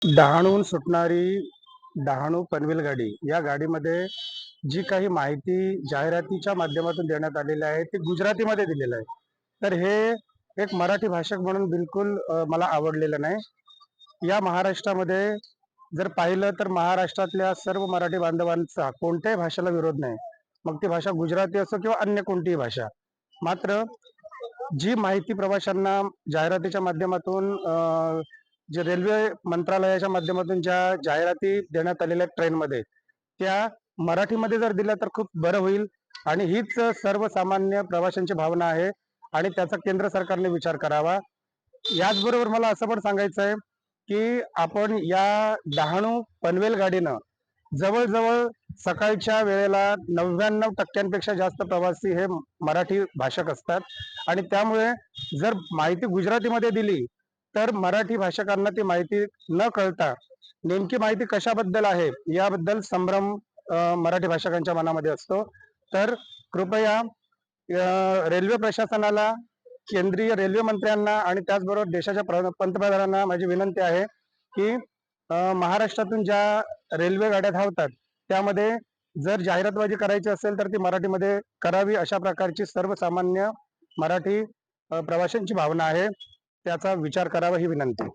डहाणूहून सुटणारी डहाणू पनवेल गाडी या गाडीमध्ये जी काही माहिती जाहिरातीच्या माध्यमातून देण्यात आलेली आहे ती गुजरातीमध्ये दिलेलं आहे. तर हे एक मराठी भाषक म्हणून बिलकुल मला आवडलेलं नाही. या महाराष्ट्रामध्ये जर पाहिलं तर महाराष्ट्रातल्या सर्व मराठी बांधवांचा कोणत्याही भाषेला विरोध नाही. मग ती भाषा गुजराती असो किंवा अन्य कोणतीही भाषा. मात्र जी माहिती प्रवाशांना जाहिरातीच्या माध्यमातून जे रेल्वे मंत्रालयाच्या माध्यमातून ज्या जाहिराती देण्यात आलेल्या ट्रेनमध्ये त्या मराठीमध्ये जर दिल्या तर खूप बरं होईल. आणि हीच सर्वसामान्य प्रवाशांची भावना आहे आणि त्याचा केंद्र सरकारने विचार करावा. याचबरोबर मला असं पण सांगायचं आहे की आपण या डहाणू पनवेल गाडीनं जवळजवळ सकाळच्या वेळेला 99% जास्त प्रवासी हे मराठी भाषक असतात. आणि त्यामुळे जर माहिती गुजरातीमध्ये दिली तर मराठी भाषकांना ती माहिती न कळता नेमकी माहिती कशाबद्दल आहे याबद्दल संभ्रम मराठी भाषकांच्या मनामध्ये असतो. तर कृपया रेल्वे प्रशासनाला, केंद्रीय रेल्वे मंत्र्यांना आणि त्याचबरोबर देशाच्या पंतप्रधानांना माझी विनंती आहे की महाराष्ट्रातून ज्या रेल्वे गाड्या धावतात त्यामध्ये जर जाहिरातबाजी करायची असेल तर ती मराठीमध्ये करावी. अशा प्रकारची सर्वसामान्य मराठी प्रवाशांची भावना आहे. त्याचा विचार करावा ही विनंती.